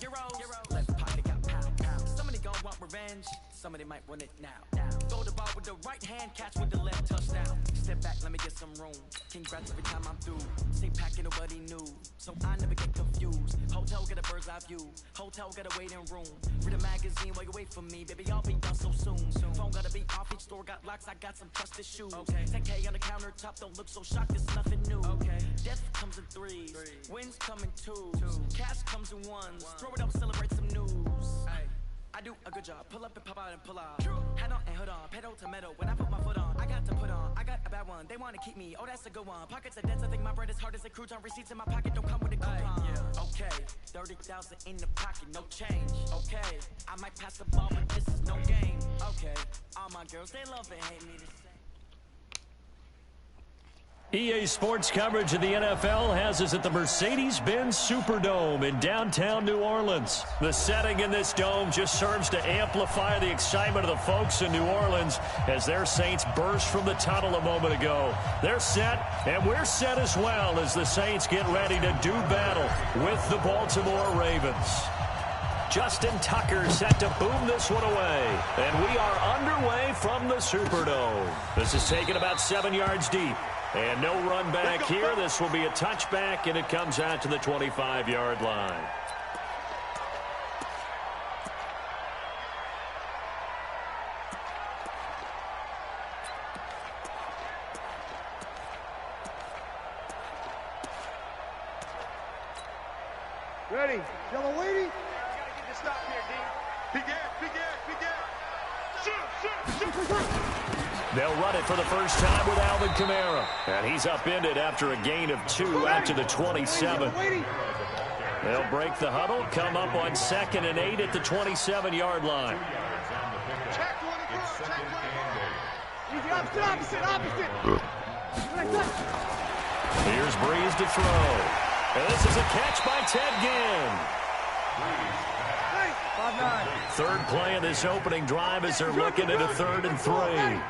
Left pocket got pound. Somebody gon' want revenge. Somebody might want it now. Throw the ball with the right hand, catch with the left touchdown. Step back, let me get some room. Congrats every time I'm through. Stay packing, nobody knew, so I never get confused. Hotel got a bird's eye view. Hotel got a waiting room. Read a magazine while you wait for me, baby. I'll be done so soon. Phone gotta be off. Each store got locks. I got some trusted shoes. 10K on the countertop. Don't look so shocked. It's nothing new. Death comes in threes. Wins come in twos. Cash comes in ones. Throw it up, celebrate some news. I do a good job. Pull up and pop out and pull out. Head on and hood on. Pedal to metal. When I put my foot on, I got to put on. I got a bad one. They want to keep me. Oh, that's a good one. Pockets are dense. I think my bread is hard as a crouton. Receipts in my pocket don't come with a coupon. Okay, 30,000 in the pocket, no change. Okay, I might pass the ball, but this is no game. Okay, all my girls, they love and hate me the same. EA Sports coverage of the NFL has us at the Mercedes-Benz Superdome in downtown New Orleans. The setting in this dome just serves to amplify the excitement of the folks in New Orleans as their Saints burst from the tunnel a moment ago. They're set, and we're set as well as the Saints get ready to do battle with the Baltimore Ravens. Justin Tucker set to boom this one away. And we are underway from the Superdome. This is taken about 7 yards deep. And no run back here. This will be a touchback, and it comes out to the 25-yard line. Ready. Yellow lady. Gotta get the stop here, D. Big air. Shoot. They'll run it for the first time with Alvin Kamara. And he's upended after a gain of 2 out to the 27. They'll break the huddle, come up on 2nd and 8 at the 27-yard line. Here's Breeze to throw. And this is a catch by Ted Ginn. Third play of this opening drive as they're looking at a 3rd and 3.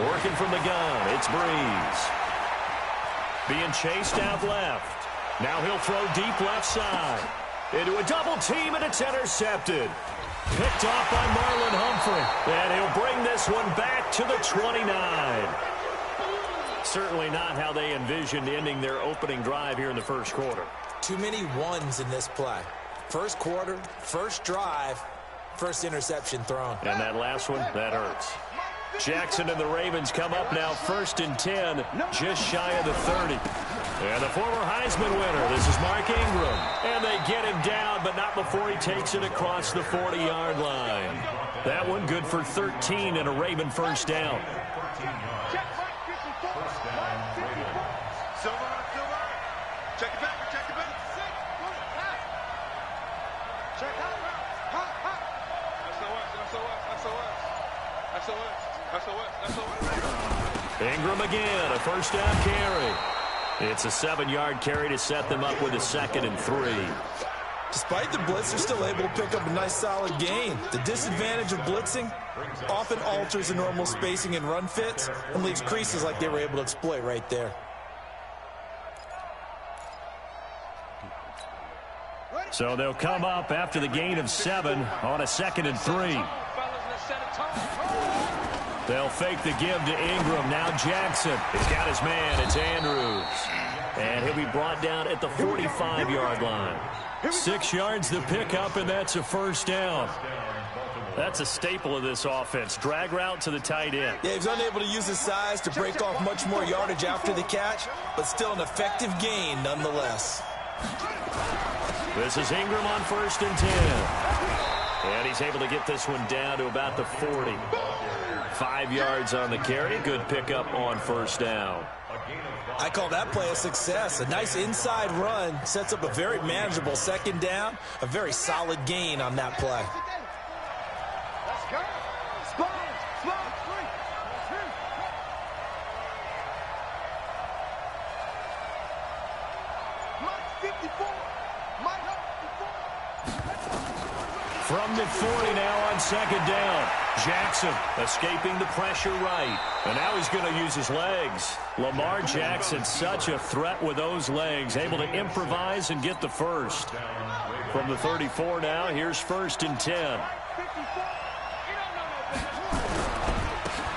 Working from the gun, it's Breeze. Being chased out left. Now he'll throw deep left side. Into a double team, and it's intercepted. Picked off by Marlon Humphrey. And he'll bring this one back to the 29. Certainly not how they envisioned ending their opening drive here in the first quarter. Too many ones in this play. First quarter, first drive, first interception thrown. And that last one, that hurts. Jackson and the Ravens come up now 1st and 10, just shy of the 30. And the former Heisman winner, this is Mark Ingram. And they get him down, but not before he takes it across the 40-yard line. That one good for 13 and a Raven first down. Check it back. Ingram again, a first down carry. It's a 7-yard carry to set them up with a 2nd and 3. Despite the blitz, they're still able to pick up a nice solid gain. The disadvantage of blitzing often alters the normal spacing and run fits and leaves creases like they were able to exploit right there. So they'll come up after the gain of 7 on a 2nd and 3. They'll fake the give to Ingram. Now Jackson. He's got his man. It's Andrews. And he'll be brought down at the 45-yard line. 6 yards the pickup, and that's a first down. That's a staple of this offense. Drag route to the tight end. Yeah, he's unable to use his size to break off much more yardage after the catch, but still an effective gain nonetheless. This is Ingram on 1st and 10. And he's able to get this one down to about the 40. 5 yards on the carry. Good pickup on first down. I call that play a success. A nice inside run sets up a very manageable 2nd down. A very solid gain on that play. Let's go. From the 40 now on second down. Jackson escaping the pressure right. And now he's going to use his legs. Lamar Jackson, such a threat with those legs, able to improvise and get the first. From the 34 now, here's 1st and 10.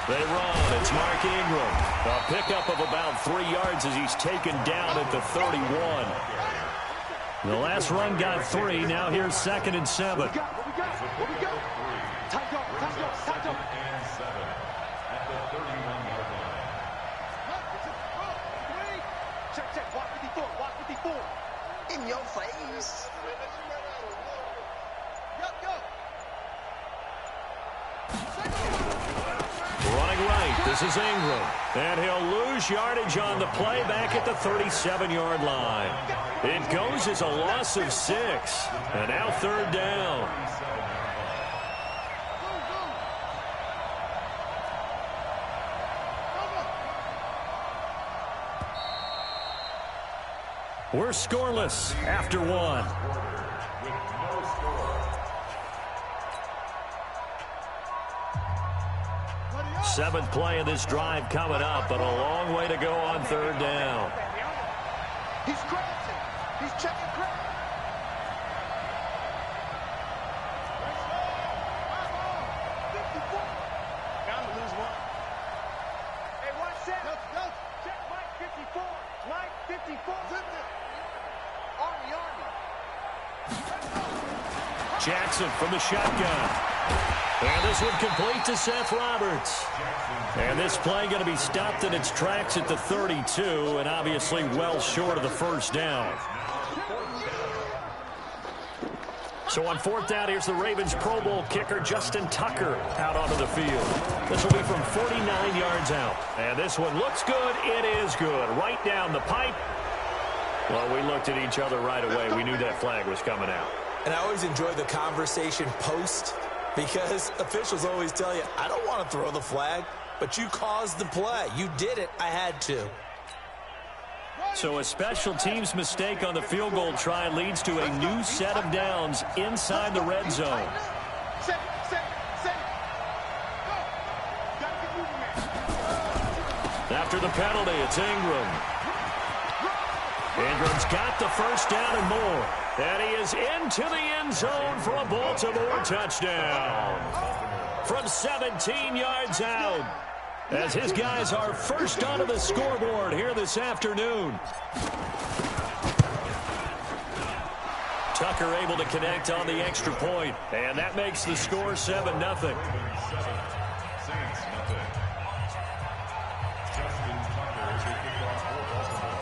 They run. It's Mark Ingram. A pickup of about 3 yards as he's taken down at the 31. The last run got 3. Now here's 2nd and 7. In your face. Running right, this is Ingram. And he'll lose yardage on the play back at the 37-yard line. It goes as a loss of 6. And now 3rd down. We're scoreless after 1. Seventh play of this drive coming up, but a long way to go on 3rd down. He's crossing. He's checking credit. Bound to lose 1. Hey, watch that. Check Mike 54. Mike 54. Army. Jackson from the shotgun. And this one complete to Seth Roberts. And this play going to be stopped in its tracks at the 32, and obviously well short of the 1st down. So on 4th down, here's the Ravens Pro Bowl kicker Justin Tucker out onto the field. This will be from 49 yards out. And this one looks good. It is good. Right down the pipe. Well, we looked at each other right away. We knew that flag was coming out. And I always enjoy the conversation post, because officials always tell you, I don't want to throw the flag, but you caused the play. You did it. I had to. So a special teams mistake on the field goal try leads to a new set of downs inside the red zone. After the penalty, it's Ingram. Ingram's got the 1st down and more. And he is into the end zone for a Baltimore touchdown. From 17 yards out, as his guys are first onto the scoreboard here this afternoon. Tucker able to connect on the extra point, and that makes the score 7-0.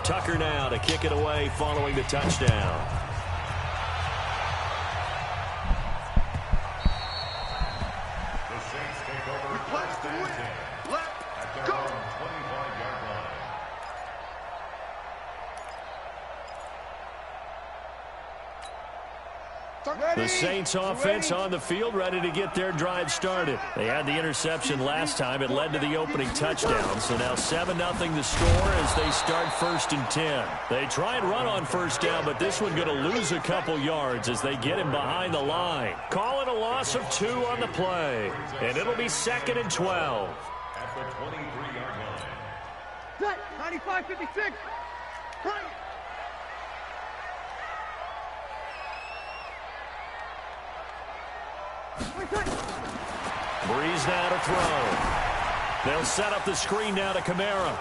Tucker now to kick it away following the touchdown. The Saints offense on the field, ready to get their drive started. They had the interception last time. It led to the opening touchdown. So now 7-0 the score as they start 1st and 10. They try and run on 1st down, but this one going to lose a couple yards as they get him behind the line. Call it a loss of 2 on the play. And it'll be 2nd and 12. At the 23-yard line. Set. 95-56. Bring it. Breeze now to throw. They'll set up the screen now to Kamara.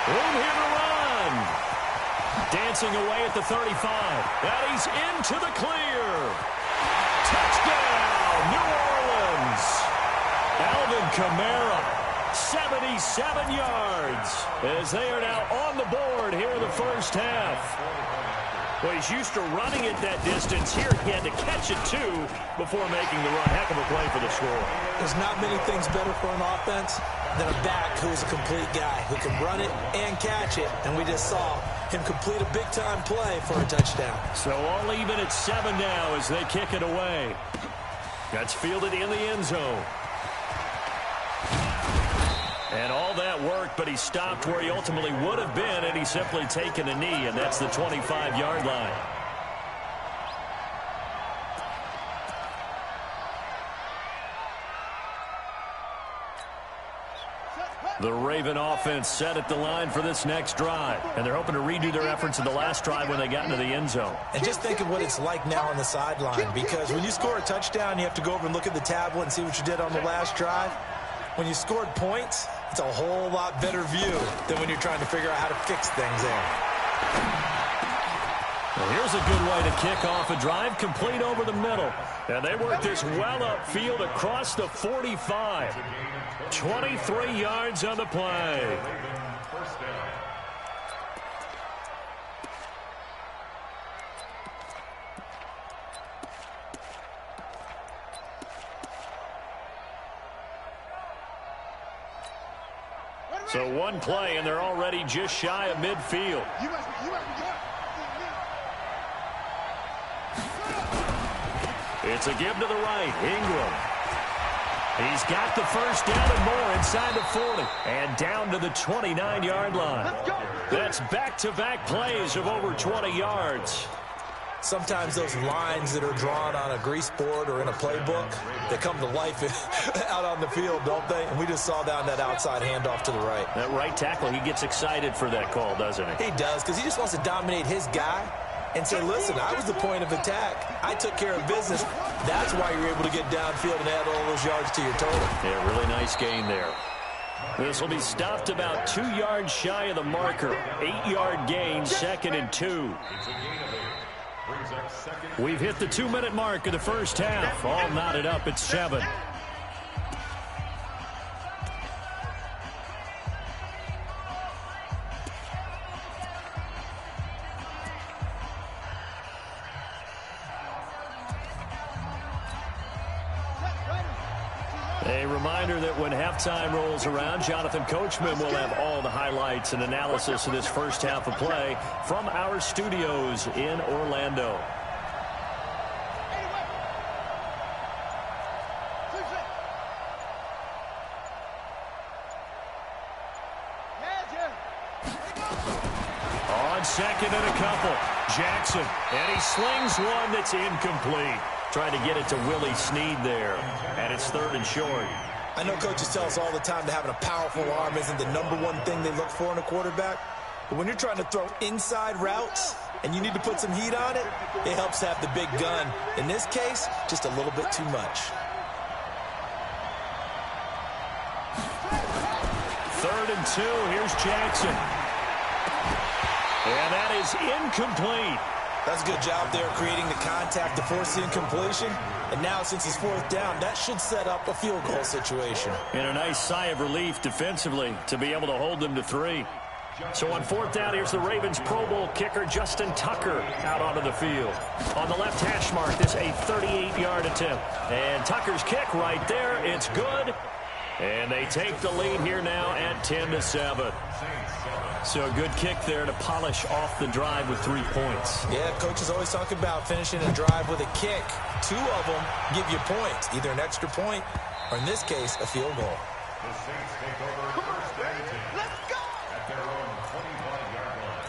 Room here to run. Dancing away at the 35. And he's into the clear. Touchdown, New Orleans. Alvin Kamara, 77 yards, as they are now on the board here in the 1st half. Well, he's used to running it that distance. Here he had to catch it, too, before making the run. Heck of a play for the score. There's not many things better for an offense than a back who is a complete guy who can run it and catch it. And we just saw him complete a big-time play for a touchdown. So all even at 7 now as they kick it away. That's fielded in the end zone. And all that worked, but he stopped where he ultimately would have been, and he's simply taken a knee, and that's the 25-yard line. The Raven offense set at the line for this next drive, and they're hoping to redo their efforts in the last drive when they got into the end zone. And just think of what it's like now on the sideline, because when you score a touchdown, you have to go over and look at the tablet and see what you did on the last drive. When you scored points, it's a whole lot better view than when you're trying to figure out how to fix things there. Well, here's a good way to kick off a drive, complete over the middle. And they work this well upfield across the 45. 23 yards on the play. So one play, and they're already just shy of midfield. It's a give to the right. Ingram. He's got the first down and more inside the 40. And down to the 29-yard line. That's back-to-back plays of over 20 yards. Sometimes those lines that are drawn on a grease board or in a playbook, they come to life out on the field, don't they? And we just saw down that outside handoff to the right. That right tackle, he gets excited for that call, doesn't he? He does, because he just wants to dominate his guy and say, listen, I was the point of attack. I took care of business. That's why you're able to get downfield and add all those yards to your total. Yeah, really nice gain there. This will be stopped about 2 yards shy of the marker. 8-yard gain, 2nd and 2. We've hit the 2-minute mark of the first half. All knotted up at 7. A reminder that when halftime rolls around, Jonathan Coachman will have all the highlights and analysis of this first half of play from our studios in Orlando. On second and a couple, Jackson, and he slings one that's incomplete. Trying to get it to Willie Snead there, and it's 3rd and short. I know coaches tell us all the time that having a powerful arm isn't the #1 thing they look for in a quarterback. But when you're trying to throw inside routes and you need to put some heat on it, it helps to have the big gun. In this case, just a little bit too much. 3rd and 2, here's Jackson. And that is incomplete. That's a good job there creating the contact to force the incompletion. And now, since it's 4th down, that should set up a field goal situation. And a nice sigh of relief defensively to be able to hold them to 3. So on 4th down, here's the Ravens Pro Bowl kicker Justin Tucker out onto the field. On the left hash mark, this a 38-yard attempt. And Tucker's kick right there. It's good. And they take the lead here now at 10-7. So a good kick there to polish off the drive with 3 points. Yeah, coaches always talk about finishing a drive with a kick. 2 of them give you points, either an extra point or, in this case, a field goal. The Saints take over. Come on, baby. Let's go! At their own 25-yard line.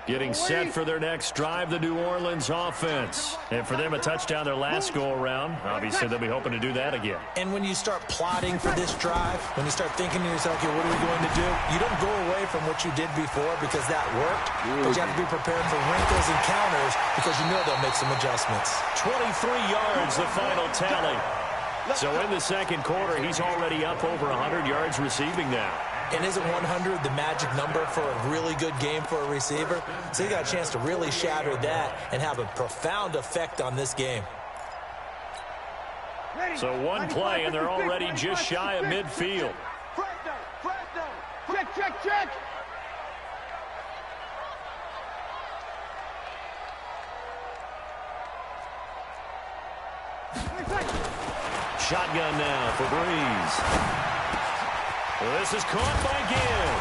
Getting set for their next drive, the New Orleans offense. And for them, a touchdown their last go-around. Obviously, they'll be hoping to do that again. And when you start plotting for this drive, when you start thinking to yourself, okay, what are we going to do? You don't go away from what you did before because that worked. But you have to be prepared for wrinkles and counters because you know they'll make some adjustments. 23 yards, the final tally. So in the second quarter, he's already up over 100 yards receiving now. And isn't 100 the magic number for a really good game for a receiver? So you got a chance to really shatter that and have a profound effect on this game. So one play, and they're already just shy of midfield. Check, check, check. Shotgun now for Breeze. This is caught by Gibb.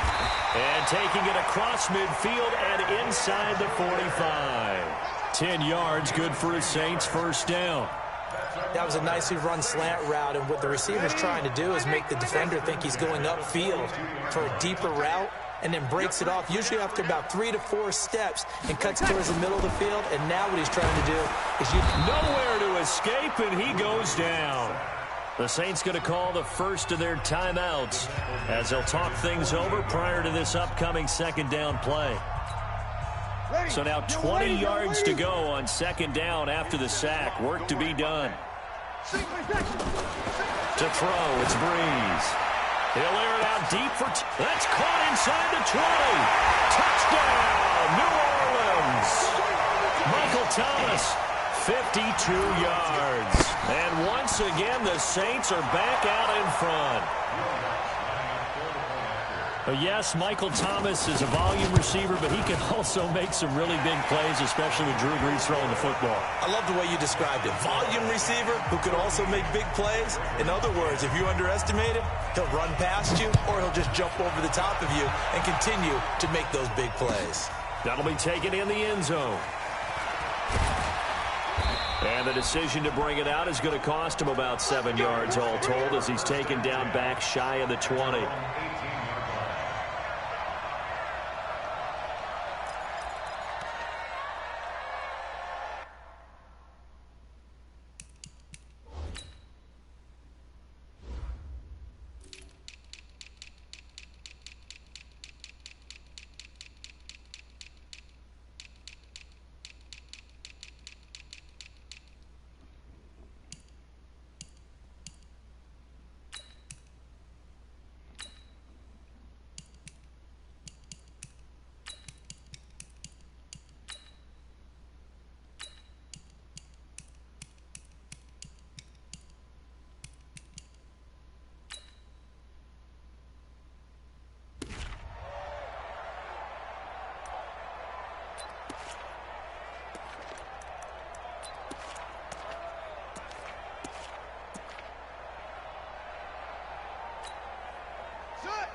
And taking it across midfield and inside the 45. 10 yards, good for a Saints first down. That was a nicely run slant route, and what the receiver's trying to do is make the defender think he's going upfield for a deeper route, and then breaks it off, usually after about 3 to 4 steps, and cuts towards the middle of the field. And now what he's trying to do is nowhere to escape, and he goes down. The Saints going to call the first of their timeouts as they'll talk things over prior to this upcoming second down play. So now 20 yards to go on second down after the sack. Work to be done. To throw, it's Breeze. He'll air it out deep for that's caught inside the 20. Touchdown, New Orleans. Michael Thomas, 52 yards. And once again, the Saints are back out in front. Yes, Michael Thomas is a volume receiver, but he can also make some really big plays, especially with Drew Brees throwing the football. I love the way you described it. Volume receiver who can also make big plays. In other words, if you underestimate him, he'll run past you, or he'll just jump over the top of you and continue to make those big plays. That'll be taken in the end zone. And the decision to bring it out is going to cost him about 7 yards all told, as he's taken down back shy of the 20.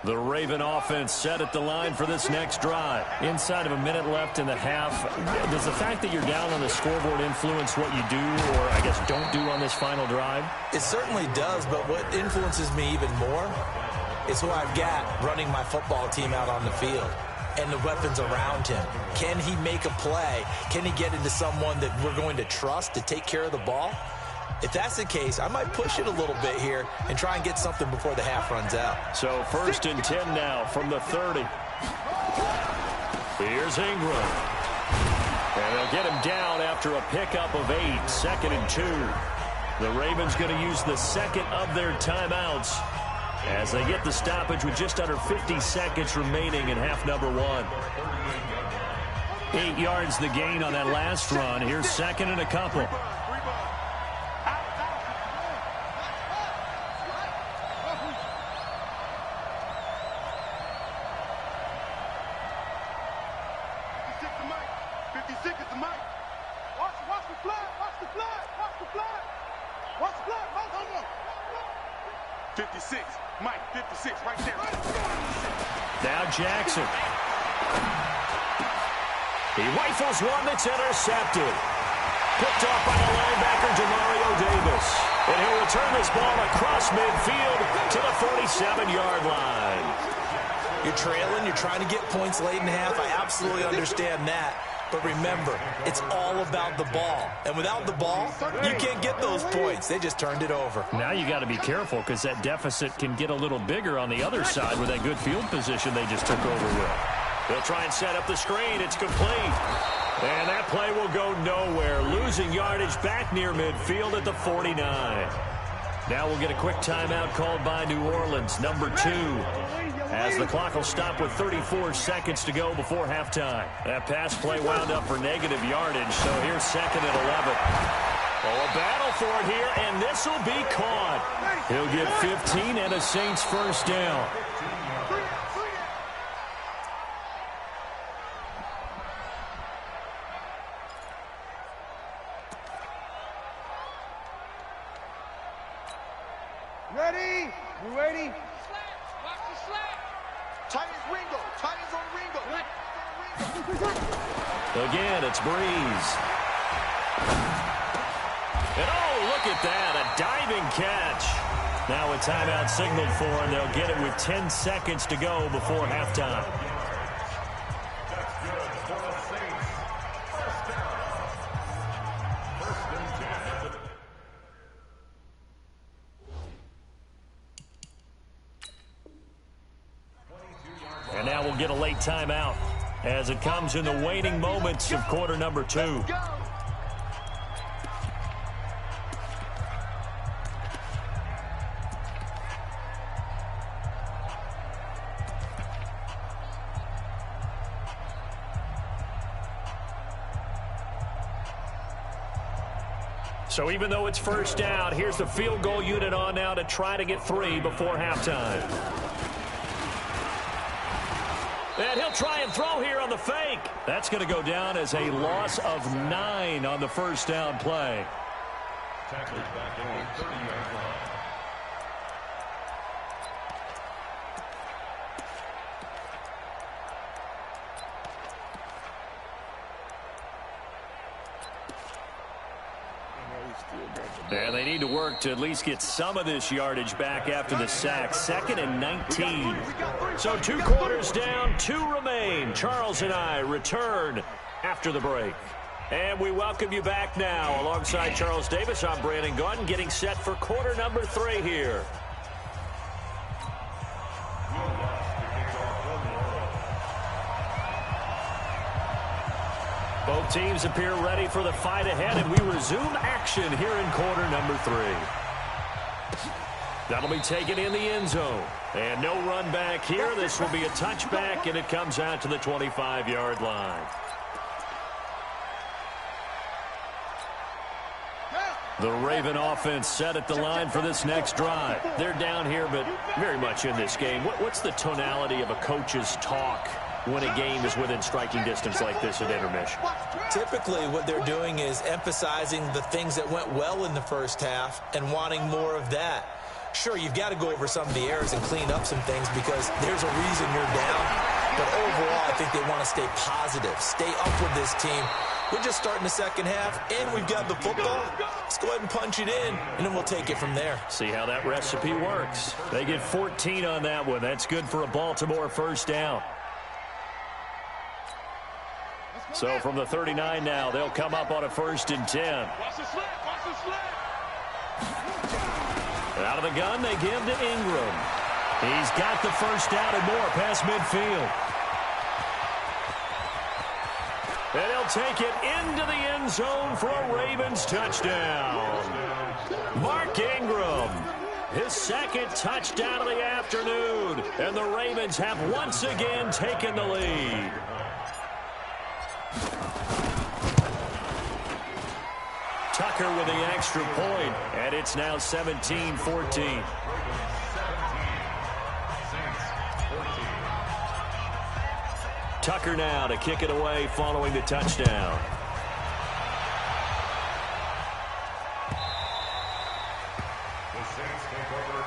The Raven offense set at the line for this next drive. Inside of a minute left in the half, does the fact that you're down on the scoreboard influence what you do, or I guess don't do on this final drive? It certainly does, but what influences me even more is who I've got running my football team out on the field and the weapons around him. Can he make a play? Can he get into someone that we're going to trust to take care of the ball? If that's the case, I might push it a little bit here and try and get something before the half runs out. So 1st and 10 now from the 30. Here's Ingram. And they'll get him down after a pickup of 8. 2nd and 2. The Ravens going to use the second of their timeouts as they get the stoppage with just under 50 seconds remaining in half number 1. 8 yards the gain on that last run. Here's 2nd and a couple. Jackson. He rifles one that's intercepted. Picked off by the linebacker, Demario Davis. And he'll return this ball across midfield to the 47-yard line. You're trailing. You're trying to get points late in half. I absolutely understand that. But remember, it's all about the ball. And without the ball, you can't get those points. They just turned it over. Now you got to be careful because that deficit can get a little bigger on the other side with that good field position they just took over with. They'll try and set up the screen. It's complete. And that play will go nowhere. Losing yardage back near midfield at the 49. Now we'll get a quick timeout called by New Orleans, number 2. As the clock will stop with 34 seconds to go before halftime. That pass play wound up for negative yardage, so here's 2nd and 11. Oh, a battle for it here, and this will be caught. He'll get 15 and a Saints first down. Ready? You ready? Again, it's Breeze. And oh, look at that, a diving catch. Now a timeout signaled for, and they'll get it with 10 seconds to go before halftime. And now we'll get a late timeout as it comes in the waning moments of quarter number 2. So even though it's first down, here's the field goal unit on now to try to get 3 before halftime. And he'll try and throw here on the fake. That's going to go down as a loss of 9 on the first down play. Tackled back at the 30-yard line. And they need to work to at least get some of this yardage back after the sack. 2nd and 19. So 2 quarters down, 2 remain. Charles and I return after the break. And we welcome you back now. Alongside Charles Davis, I'm Brandon Gaudin, getting set for quarter number 3 here. Both teams appear ready for the fight ahead, and we resume action here in quarter number 3. That'll be taken in the end zone. And no run back here. This will be a touchback, and it comes out to the 25-yard line. The Raven offense set at the line for this next drive. They're down here, but very much in this game. What's the tonality of a coach's talk when a game is within striking distance like this at intermission? Typically, what they're doing is emphasizing the things that went well in the first half and wanting more of that. Sure, you've got to go over some of the errors and clean up some things because there's a reason you're down. But overall, I think they want to stay positive, stay up with this team. We're just starting the second half, and we've got the football. Let's go ahead and punch it in, and then we'll take it from there. See how that recipe works. They get 14 on that one. That's good for a Baltimore first down. So from the 39 now, they'll come up on a 1st and 10. Watch the slip, watch the slip. Out of the gun, they give to Ingram. He's got the first down and more past midfield. And he'll take it into the end zone for a Ravens touchdown. Mark Ingram, his 2nd touchdown of the afternoon. And the Ravens have once again taken the lead. Tucker with the extra point, and it's now 17-14. Tucker now to kick it away following the touchdown.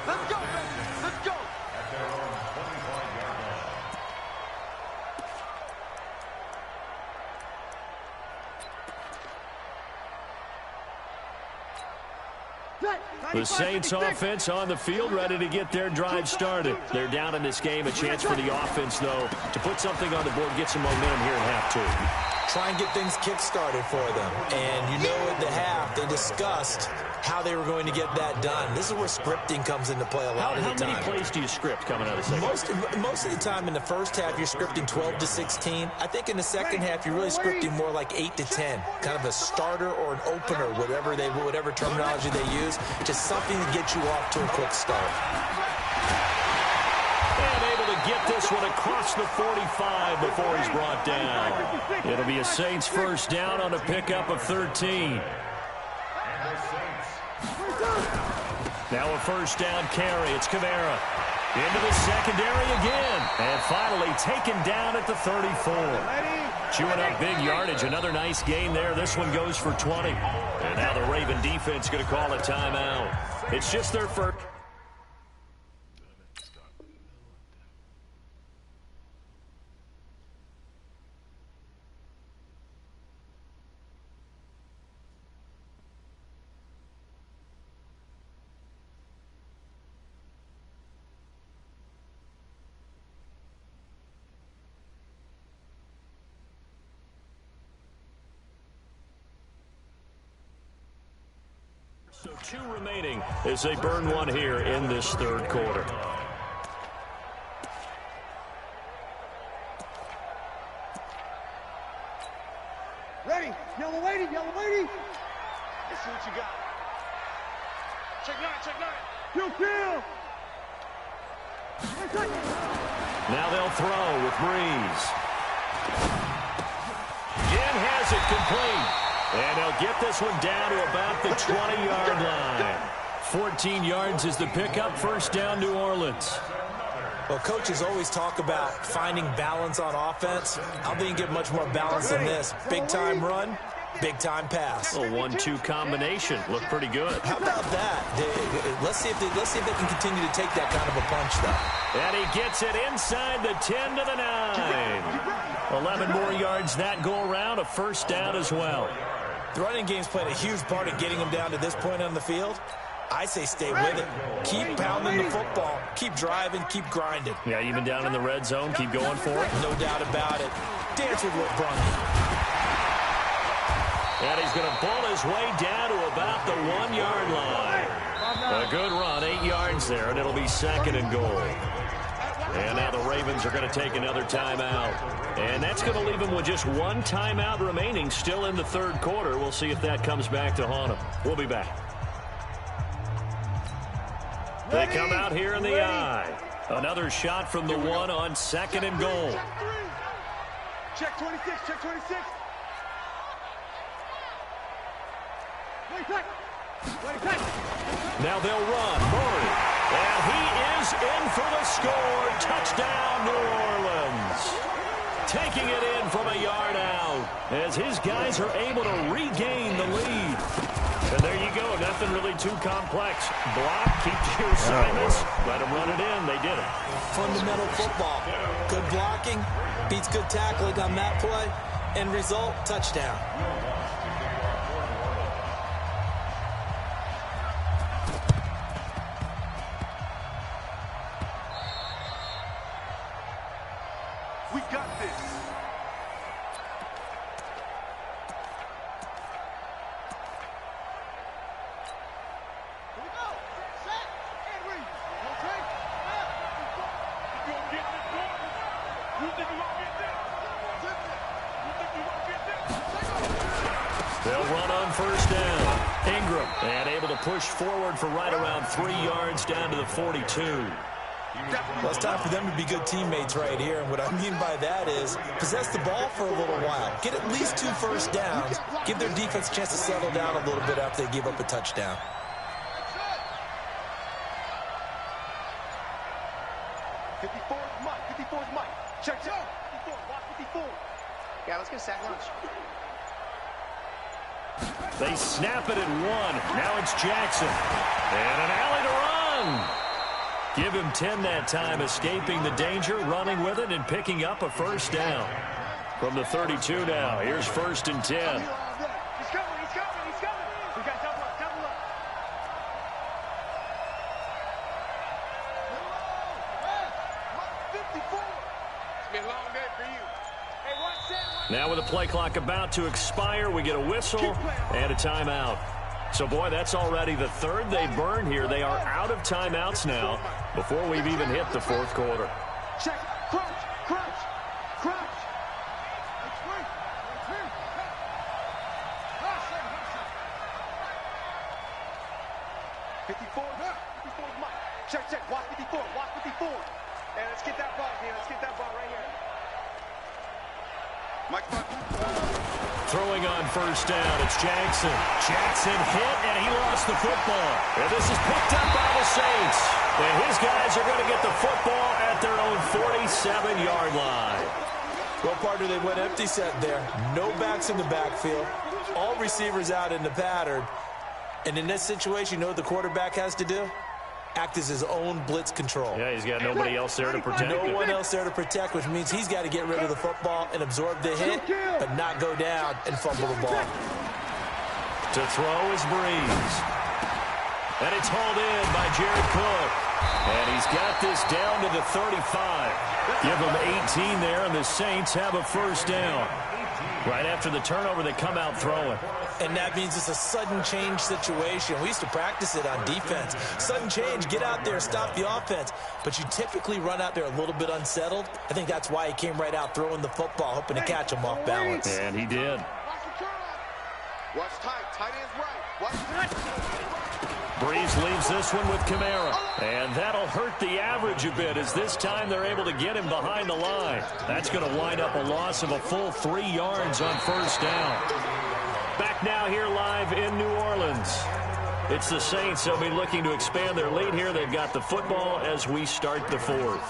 Let's go, baby. Let's go. At their own 25-yard line. The Saints offense on the field, ready to get their drive started. They're down in this game. A chance for the offense, though, to put something on the board, get some momentum here in half 2. Try and get things kick-started for them. And you know at the half, they discussed how they were going to get that done. This is where scripting comes into play a lot of the time. How many plays do you script coming out of the second? Most of the time in the first half, you're scripting 12 to 16. I think in the second half, you're really scripting more like 8 to 10. Kind of a starter or an opener, whatever terminology they use. Just something to get you off to a quick start. And able to get this one across the 45 before he's brought down. It'll be a Saints first down on a pickup of 13. Now a first down carry. It's Kamara. Into the secondary again. And finally taken down at the 34. Chewing up big yardage. Another nice gain there. This one goes for 20. And now the Raven defense going to call a timeout. It's just their first. So 2 remaining as they burn one here in this third quarter. Ready. Yellow lady, yellow lady. Let's see what you got. Check 9, check 9. Kill. Now they'll throw with Breeze. Jen has it complete. And they'll get this one down to about the 20-yard line. 14 yards is the pickup. First down, New Orleans. Well, coaches always talk about finding balance on offense. I don't think you get much more balance than this. Big-time run, big-time pass. A 1-2 combination. Looked pretty good. How about that? Let's see if they can continue to take that kind of a punch, though. And he gets it inside the 10 to the 9. 11 more yards that go around. A first down as well. The running game's played a huge part in getting them down to this point on the field. I say stay with it. Keep pounding the football. Keep driving. Keep grinding. Yeah, even down in the red zone, keep going for it. No doubt about it. Dance with what brung you. And he's going to bull his way down to about the 1-yard line. A good run, 8 yards there, and it'll be second and goal. And now the Ravens are going to take another timeout. And that's going to leave them with just 1 timeout remaining still in the third quarter. We'll see if that comes back to haunt them. We'll be back. They come out here in the eye. Another shot from the 1 on second and goal. Check 26, check 26. Now they'll run. Murray. And he is in for the score. Touchdown, New Orleans. Taking it in from a yard out as his guys are able to regain the lead. And there you go. Nothing really too complex. Block, keep to your assignments. Let them run it in. They did it. Fundamental football. Good blocking beats good tackling on that play. End result, touchdown. We got this. Here we go. Set and read. Okay. You gonna get this one? You think you gonna get this? You think you gonna get this? They'll run on first down. Ingram, and able to push forward for right around 3 yards down to the 42. Well, it's time for them to be good teammates right here. And what I mean by that is possess the ball for a little while. Get at least 2 first downs. Give their defense a chance to settle down a little bit after they give up a touchdown. Mike. 54 is Mike. Check. 54. Watch 54. Yeah, let's get sack lunch. They snap it at 1. Now it's Jackson. And an alley to run. Give him 10 that time, escaping the danger, running with it, and picking up a first down. From the 32 now, here's first and 10. He's coming. We got double up. It's been a long day for you. Hey, watch that. Now with the play clock about to expire, we get a whistle and a timeout. So, boy, that's already the third they burn here. They are out of timeouts now before we've even hit the fourth quarter. Check. Crunch. 54 is Mike. Check. Watch 54. And let's get that ball, man. Let's get that ball right here. Mike. Throwing on first down, it's Jackson. Jackson hit, and he lost the football. And this is picked up by the Saints. And his guys are going to get the football at their own 47-yard line. Well, partner, they went empty set there. No backs in the backfield. All receivers out in the pattern. And in this situation, you know what the quarterback has to do? Act as his own blitz control. Yeah, he's got nobody else there to protect him. No one else there to protect, which means he's got to get rid of the football and absorb the hit, but not go down and fumble the ball. To throw is Breeze. And it's hauled in by Jared Cook. And he's got this down to the 35. Give him 18 there, and the Saints have a first down. Right after the turnover, they come out throwing. And that means it's a sudden change situation. We used to practice it on defense. Sudden change, get out there, stop the offense. But you typically run out there a little bit unsettled. I think that's why he came right out throwing the football, hoping to catch him off balance. And he did. Watch tight. Tight end's right. Watch tight. Breeze leaves this one with Kamara. And that'll hurt the average a bit as this time they're able to get him behind the line. That's going to wind up a loss of a full 3 yards on first down. Back now here live in New Orleans. It's the Saints. They'll be looking to expand their lead here. They've got the football as we start the fourth.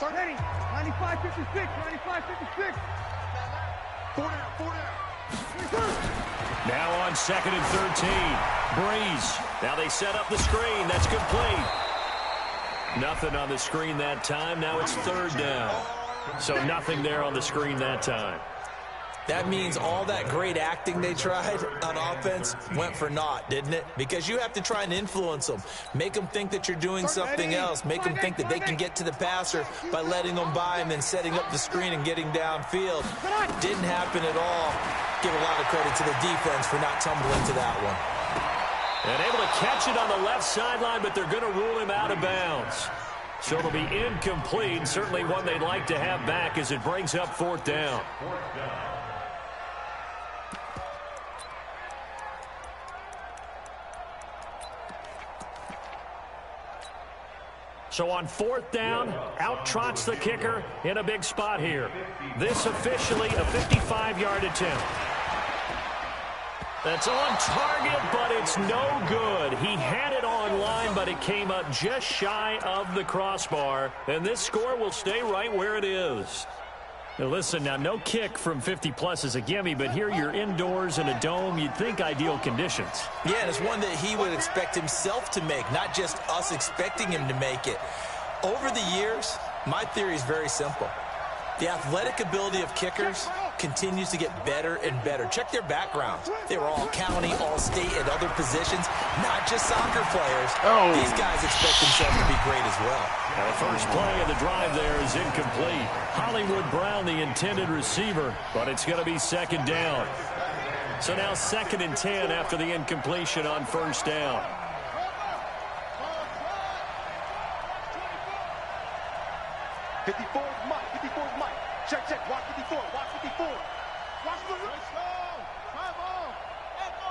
17. Ready. 95-56. 95-56. 4 down. 4 down. Now on 2nd and 13. Breeze. Now they set up the screen. That's complete. Nothing on the screen that time. Now it's 3rd down. So nothing there on the screen that time. That means all that great acting they tried on offense went for naught, didn't it? Because you have to try and influence them. Make them think that you're doing something else. Make them think that they can get to the passer by letting them by and then setting up the screen and getting downfield. Didn't happen at all. Give a lot of credit to the defense for not tumbling to that one. And able to catch it on the left sideline, but they're going to rule him out of bounds. So it'll be incomplete. Certainly one they'd like to have back as it brings up 4th down. So on 4th down, out trots the kicker in a big spot here. This officially a 55-yard attempt. That's on target, but it's no good. He had it on line, but it came up just shy of the crossbar. And this score will stay right where it is. Now listen, now no kick from 50-plus is a gimme, but here you're indoors in a dome. You'd think ideal conditions. Yeah, and it's one that he would expect himself to make, not just us expecting him to make it. Over the years, my theory is very simple. The athletic ability of kickers continues to get better and better. Check their backgrounds. They were all county, all state, at other positions, not just soccer players. These guys expect themselves to be great as well. Now the first play of the drive there is incomplete. Hollywood Brown, the intended receiver, but it's going to be 2nd down. So now 2nd and 10 after the incompletion on 1st down. Check. Watch 54. Watch 54. Watch the let's go. Come on. Echo.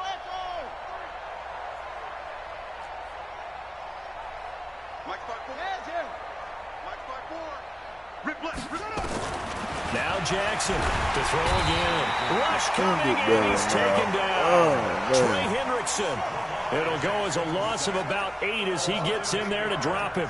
Mike start forward. Hands here. Mike start forward. Rip left. Now Jackson to throw again. Rush coming, and he's taken down. Trey Hendrickson. It'll go as a loss of about 8 as he gets in there to drop him.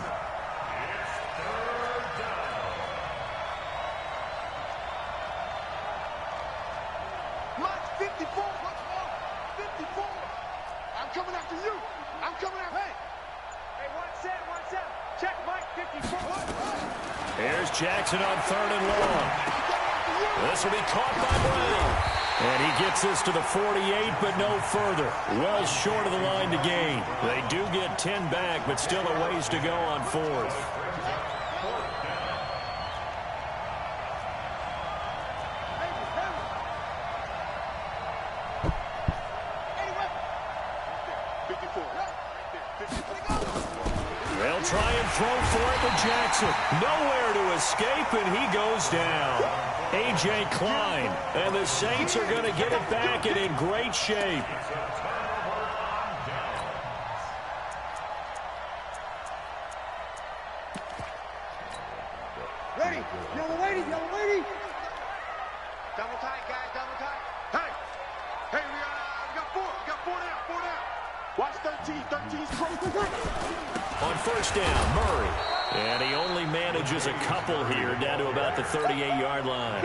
Jackson on 3rd and long. This will be caught by Brown. And he gets this to the 48, but no further. Well short of the line to gain. They do get 10 back, but still a ways to go on 4th. They'll try and throw for it to Jackson. Nowhere to escape, and he goes down. A.J. Klein, and the Saints are going to get it back and in great shape. Ready. Yellow lady. Double tight, guys. Double tight. Hey, we got 4. We got 4 down. 4 down. Watch 13. 13's close. On 1st down, Murray. And he only manages a couple here down to about the 38-yard line.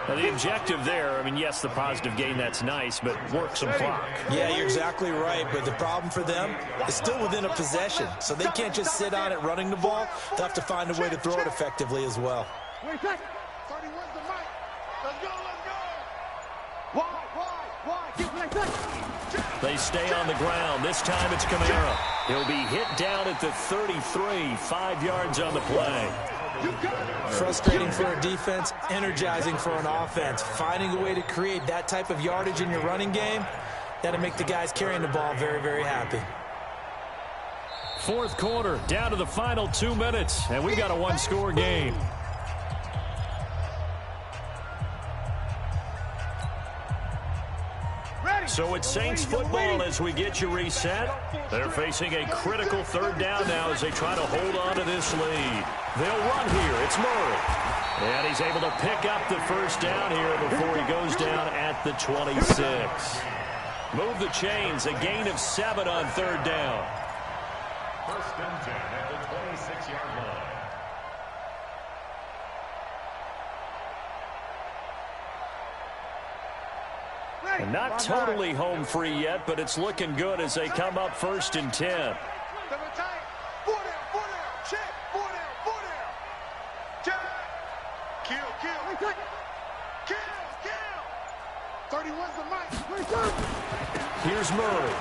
Now, the objective there, I mean, yes, the positive gain, that's nice, but work some clock. Yeah, you're exactly right, but the problem for them is still within a possession, so they can't just sit on it running the ball. They'll have to find a way to throw it effectively as well. 31's the mic. Let's go. Wide. Get right back. They stay on the ground. This time it's Kamara. He'll be hit down at the 33, 5 yards on the play. Frustrating for a defense, energizing for an offense. Finding a way to create that type of yardage in your running game, that'll make the guys carrying the ball very, very happy. Fourth quarter, down to the final 2 minutes, and we've got a one-score game. So it's Saints football as we get you reset. They're facing a critical third down now as they try to hold on to this lead. They'll run here. It's Murray. And he's able to pick up the first down here before he goes down at the 26. Move the chains. A gain of 7 on third down. First and 10 at the 26-yard line. And not totally home free yet, but it's looking good as they come up first and 10. Double tight. 4 down, 4 down. Check. 4 down, 4 down. Check. Kill. Kill. 31's the mic. Here's Murray.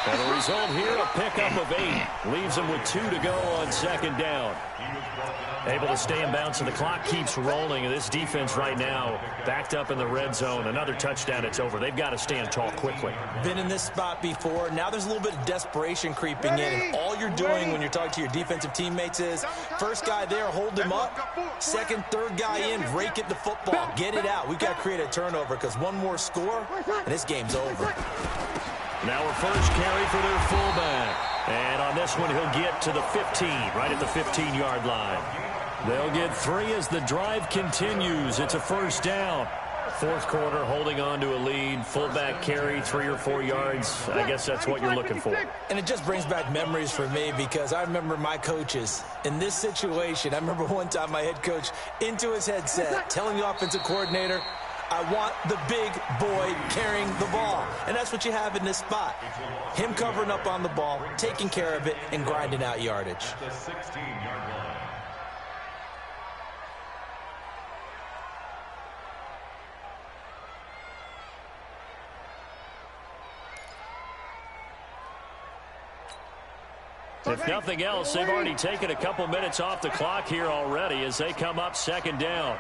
And the result here, a pickup of 8. Leaves him with 2 to go on second down. Able to stay in bounds, and the clock keeps rolling. And this defense right now backed up in the red zone. Another touchdown, it's over. They've got to stand tall quickly. Been in this spot before. Now there's a little bit of desperation creeping in. And all you're doing when you're talking to your defensive teammates is, first guy there, hold him up. Second, third guy in, rake at the football. Get it out. We've got to create a turnover because one more score, and this game's over. Now a first carry for their fullback. And on this one, he'll get to the 15, right at the 15-yard line. They'll get 3 as the drive continues. It's a first down. Fourth quarter, holding on to a lead. Fullback carry, 3 or 4 yards. I guess that's what you're looking for. And it just brings back memories for me because I remember my coaches in this situation. I remember one time my head coach into his headset telling the offensive coordinator, I want the big boy carrying the ball. And that's what you have in this spot. Him covering up on the ball, taking care of it, and grinding out yardage. The 16-yard line. If nothing else, they've already taken a couple minutes off the clock here already as they come up second down.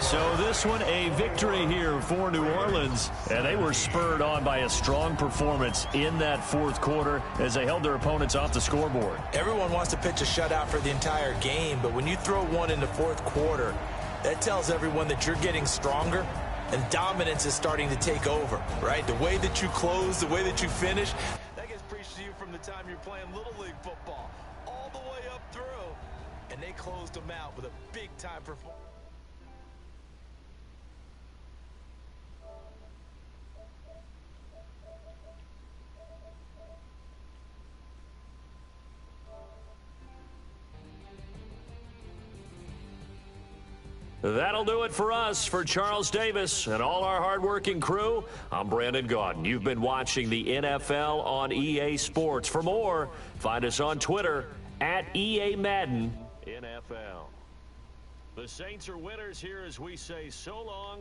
So this one, a victory here for New Orleans, and they were spurred on by a strong performance in that fourth quarter as they held their opponents off the scoreboard. Everyone wants to pitch a shutout for the entire game, but when you throw one in the fourth quarter, that tells everyone that you're getting stronger and dominance is starting to take over, right? The way that you close, the way that you finish, that gets preached to you from the time you're playing Little League football all the way up through, and they closed them out with a big-time performance. That'll do it for us. For Charles Davis and all our hardworking crew, I'm Brandon Gaudin. You've been watching the NFL on EA Sports. For more, find us on Twitter at EA Madden NFL. The Saints are winners here as we say so long.